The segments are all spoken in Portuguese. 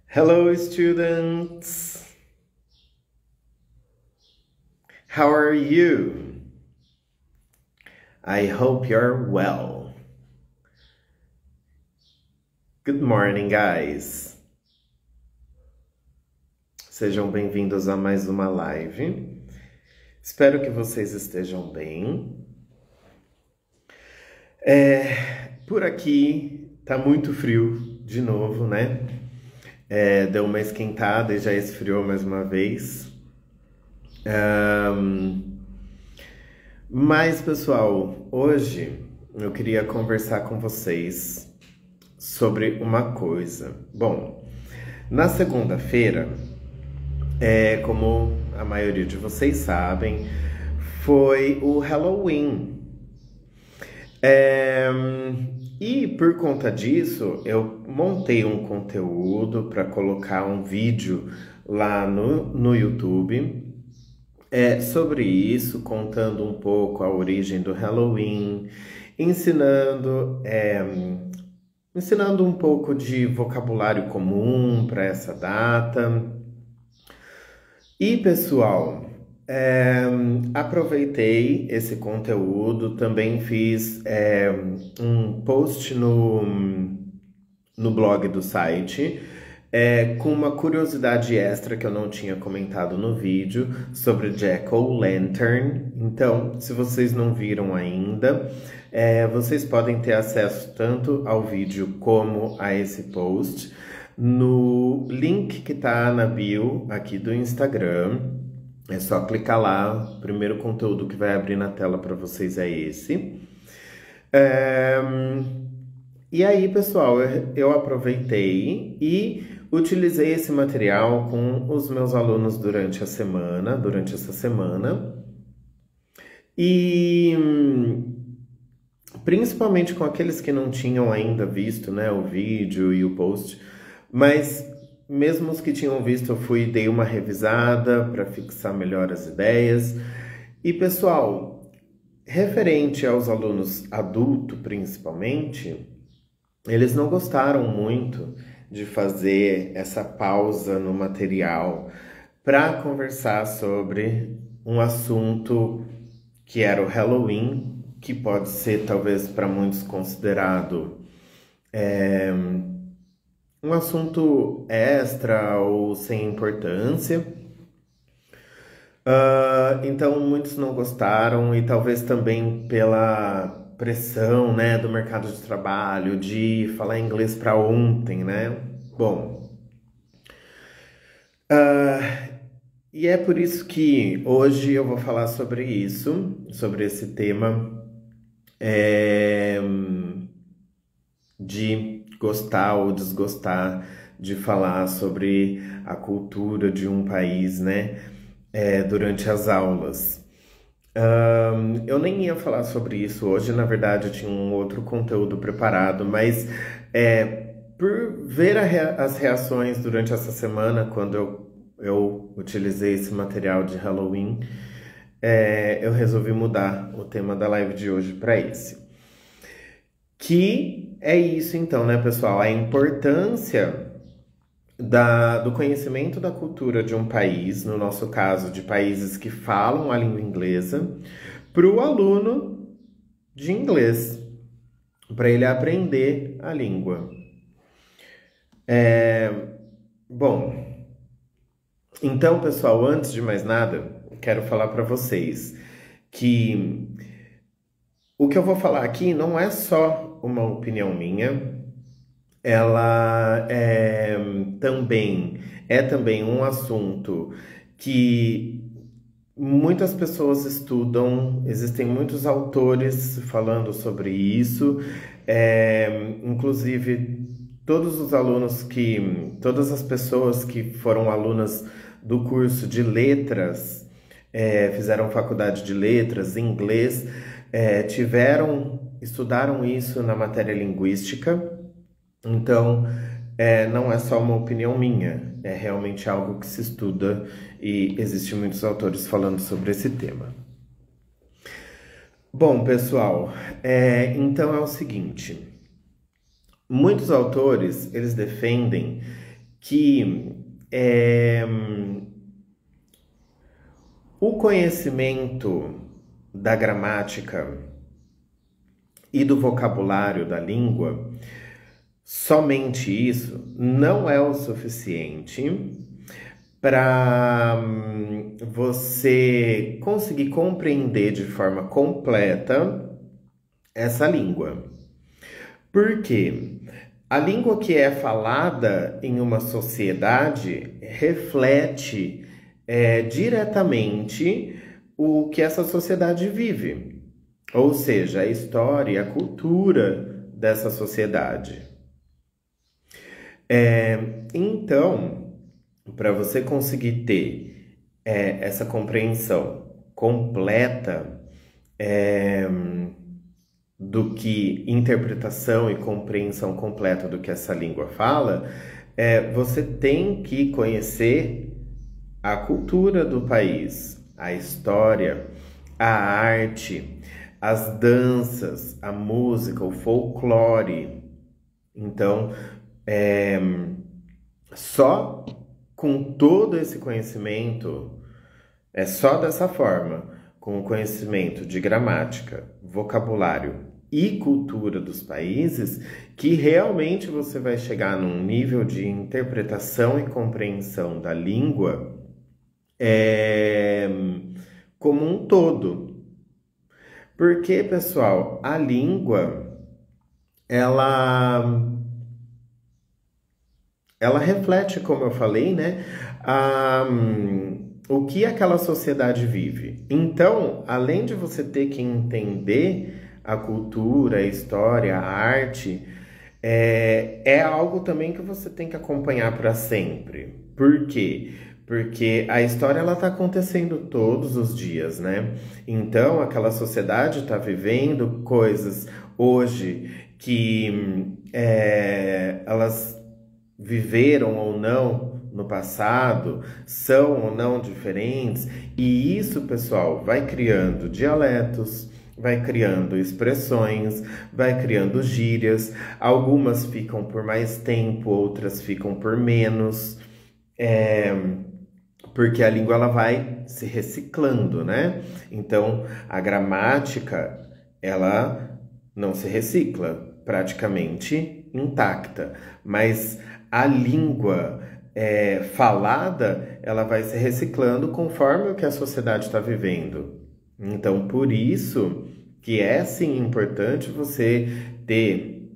Hello, students. How are you? I hope you're well. Good morning, guys. Sejam bem-vindos a mais uma live. Espero que vocês estejam bem. Por aqui tá muito frio de novo, né? Deu uma esquentada e já esfriou mais uma vez. Mas, pessoal, hoje eu queria conversar com vocês sobre uma coisa. Bom, na segunda-feira, como a maioria de vocês sabem, foi o Halloween. E por conta disso, eu montei um conteúdo para colocar um vídeo lá no YouTube sobre isso, contando um pouco a origem do Halloween, ensinando um pouco de vocabulário comum para essa data. E, pessoal, aproveitei esse conteúdo, também fiz um post no blog do site, com uma curiosidade extra que eu não tinha comentado no vídeo sobre Jack-o'-lantern. Então, se vocês não viram ainda, vocês podem ter acesso tanto ao vídeo como a esse post no link que tá na bio aqui do Instagram. É só clicar lá, o primeiro conteúdo que vai abrir na tela para vocês é esse. E aí, pessoal, eu aproveitei e utilizei esse material com os meus alunos durante essa semana. E principalmente com aqueles que não tinham ainda visto, né, o vídeo e o post, mas mesmo os que tinham visto, eu dei uma revisada para fixar melhor as ideias. E, pessoal, referente aos alunos adultos, principalmente, eles não gostaram muito de fazer essa pausa no material para conversar sobre um assunto que era o Halloween, que pode ser, talvez, para muitos considerado um assunto extra ou sem importância. Então, muitos não gostaram, e talvez também pela pressão, né, do mercado de trabalho, de falar inglês para ontem, né? Bom, e é por isso que hoje eu vou falar sobre isso, sobre esse tema de gostar ou desgostar de falar sobre a cultura de um país, né, durante as aulas. Eu nem ia falar sobre isso hoje, na verdade eu tinha um outro conteúdo preparado, mas por ver as reações durante essa semana, quando eu utilizei esse material de Halloween, eu resolvi mudar o tema da live de hoje para esse. Que é isso então, né, pessoal? A importância do conhecimento da cultura de um país, no nosso caso, de países que falam a língua inglesa, para o aluno de inglês, para ele aprender a língua. Bom, então, pessoal, antes de mais nada, quero falar para vocês que o que eu vou falar aqui não é só uma opinião minha, ela é também um assunto que muitas pessoas estudam, existem muitos autores falando sobre isso, inclusive todas as pessoas que foram alunas do curso de letras, fizeram faculdade de letras, inglês, estudaram isso na matéria linguística. Então, não é só uma opinião minha, é realmente algo que se estuda e existem muitos autores falando sobre esse tema. Bom, pessoal, então é o seguinte, muitos autores, eles defendem que o conhecimento da gramática e do vocabulário da língua, somente isso não é o suficiente para você conseguir compreender de forma completa essa língua. Por quê? A língua que é falada em uma sociedade reflete diretamente o que essa sociedade vive, ou seja, a história e a cultura dessa sociedade. Então, para você conseguir ter essa compreensão completa do que interpretação e compreensão completa do que essa língua fala, você tem que conhecer a cultura do país, a história, a arte, as danças, a música, o folclore. Então, só com todo esse conhecimento, só dessa forma, com o conhecimento de gramática, vocabulário e cultura dos países, que realmente você vai chegar num nível de interpretação e compreensão da língua como um todo. Porque, pessoal, a língua, ela reflete, como eu falei, né, o que aquela sociedade vive. Então, além de você ter que entender a cultura, a história, a arte, é algo também que você tem que acompanhar para sempre. Por quê? Porque a história ela está acontecendo todos os dias, né? Então, aquela sociedade está vivendo coisas hoje que elas viveram ou não no passado, são ou não diferentes, e isso, pessoal, vai criando dialetos, vai criando expressões, vai criando gírias, algumas ficam por mais tempo, outras ficam por menos, porque a língua ela vai se reciclando, né? Então, a gramática, ela não se recicla, praticamente intacta, mas a língua falada, ela vai se reciclando conforme o que a sociedade está vivendo. Então, por isso que é sim importante você ter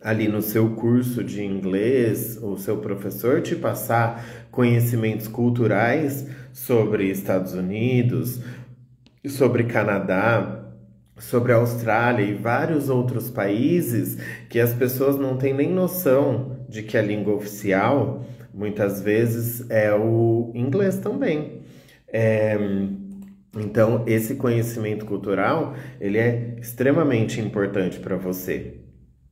ali no seu curso de inglês, o seu professor te passar conhecimentos culturais sobre Estados Unidos, sobre Canadá, sobre a Austrália e vários outros países que as pessoas não têm nem noção de que a língua oficial muitas vezes é o inglês também. Então, esse conhecimento cultural, ele é extremamente importante para você.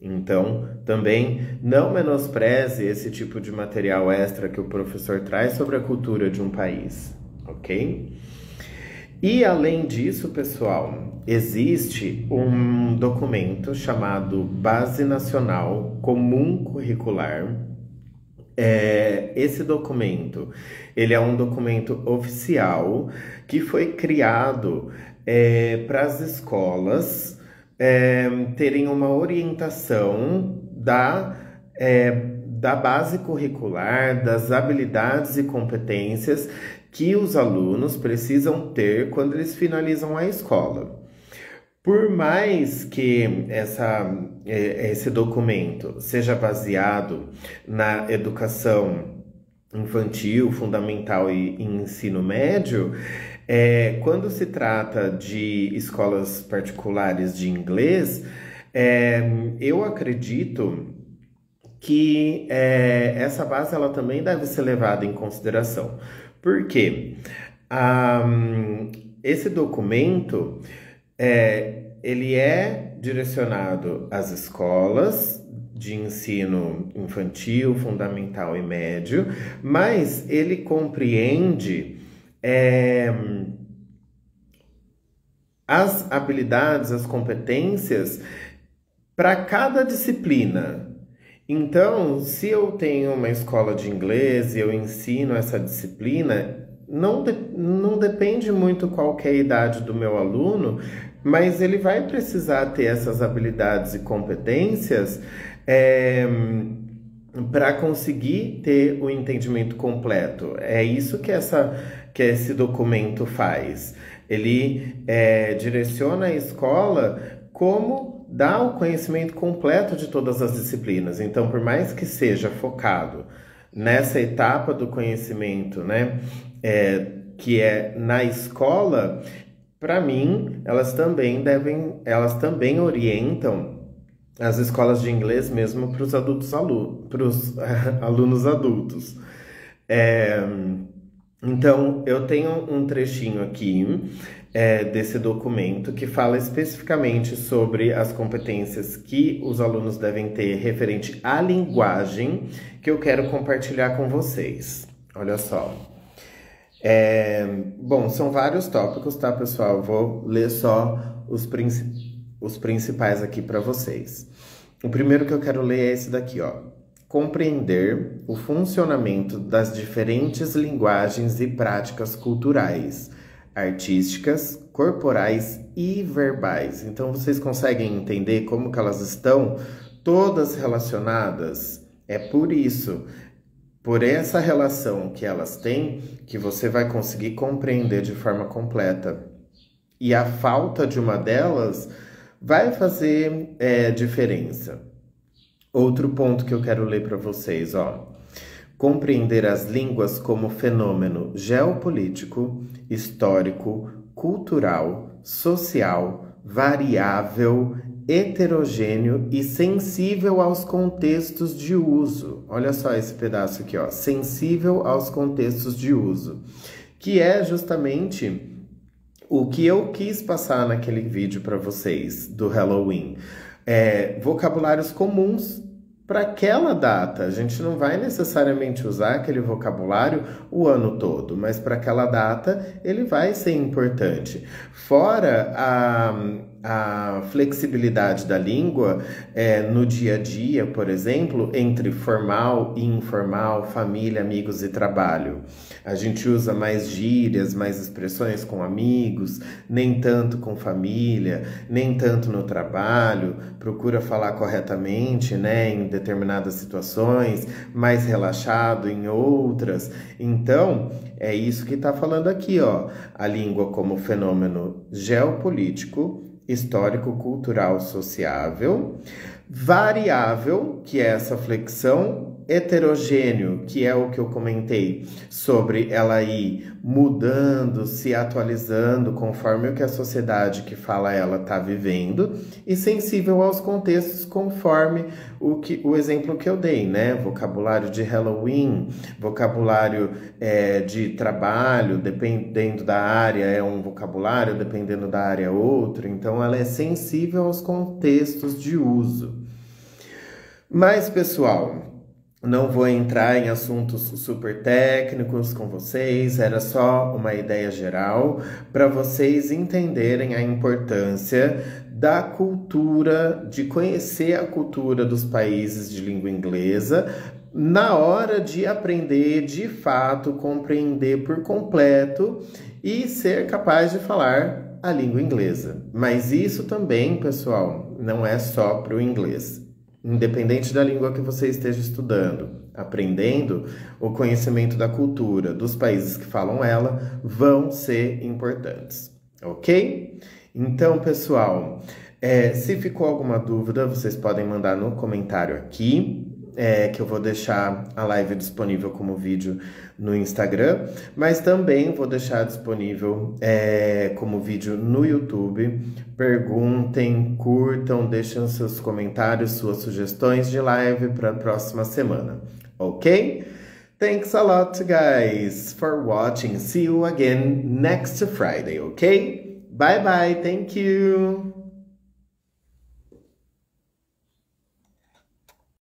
Então, também não menospreze esse tipo de material extra que o professor traz sobre a cultura de um país, ok? E além disso, pessoal, existe um documento chamado Base Nacional Comum Curricular. Esse documento, ele é um documento oficial que foi criado para as escolas terem uma orientação da base curricular, das habilidades e competências que os alunos precisam ter quando eles finalizam a escola. Por mais que esse documento seja baseado na educação infantil, fundamental e ensino médio, quando se trata de escolas particulares de inglês, eu acredito que essa base ela também deve ser levada em consideração. Por quê? Esse documento ele é direcionado às escolas de ensino infantil, fundamental e médio, mas ele compreende as habilidades, as competências para cada disciplina. Então, se eu tenho uma escola de inglês e eu ensino essa disciplina, não depende muito qual que é a idade do meu aluno, mas ele vai precisar ter essas habilidades e competências para conseguir ter o entendimento completo. É isso que esse documento faz. Ele direciona a escola como dar o conhecimento completo de todas as disciplinas. Então, por mais que seja focado nessa etapa do conhecimento, né, que é na escola, para mim, elas também orientam as escolas de inglês mesmo para os alunos adultos. É, então, eu tenho um trechinho aqui desse documento que fala especificamente sobre as competências que os alunos devem ter referente à linguagem, que eu quero compartilhar com vocês. Olha só. Bom, são vários tópicos, tá, pessoal? Eu vou ler só os principais aqui para vocês. O primeiro que eu quero ler é esse daqui, ó. Compreender o funcionamento das diferentes linguagens e práticas culturais, artísticas, corporais e verbais. Então, vocês conseguem entender como que elas estão todas relacionadas? É por isso, por essa relação que elas têm, que você vai conseguir compreender de forma completa. E a falta de uma delas vai fazer diferença. Outro ponto que eu quero ler para vocês, ó. Compreender as línguas como fenômeno geopolítico, histórico, cultural, social, variável, heterogêneo e sensível aos contextos de uso. Olha só esse pedaço aqui, ó. Sensível aos contextos de uso. Que é justamente o que eu quis passar naquele vídeo para vocês do Halloween. Vocabulários comuns para aquela data. A gente não vai necessariamente usar aquele vocabulário o ano todo, mas para aquela data ele vai ser importante. Fora a flexibilidade da língua no dia a dia, por exemplo, entre formal e informal, família, amigos e trabalho. A gente usa mais gírias, mais expressões com amigos, nem tanto com família, nem tanto no trabalho, procura falar corretamente, né, em determinadas situações, mais relaxado em outras. Então, é isso que está falando aqui, ó. A língua como fenômeno geopolítico, histórico, cultural, sociável, variável, que é essa flexão, heterogêneo, que é o que eu comentei, sobre ela ir mudando, se atualizando conforme o que a sociedade que fala ela está vivendo, e sensível aos contextos conforme o exemplo que eu dei, né? Vocabulário de Halloween, vocabulário de trabalho, dependendo da área é um vocabulário, dependendo da área é outro, então ela é sensível aos contextos de uso. Mas, pessoal, não vou entrar em assuntos super técnicos com vocês, era só uma ideia geral para vocês entenderem a importância da cultura, de conhecer a cultura dos países de língua inglesa na hora de aprender, de fato, compreender por completo e ser capaz de falar a língua inglesa. Mas isso também, pessoal, não é só para o inglês. Independente da língua que você esteja estudando, aprendendo, o conhecimento da cultura dos países que falam ela vão ser importantes, ok? Então, pessoal, se ficou alguma dúvida, vocês podem mandar no comentário aqui, que eu vou deixar a live disponível como vídeo no Instagram, mas também vou deixar disponível como vídeo no YouTube. Perguntem, curtam, deixem seus comentários, suas sugestões de live para a próxima semana, ok? Thanks a lot, guys, for watching. See you again next Friday, okay? Bye bye, thank you!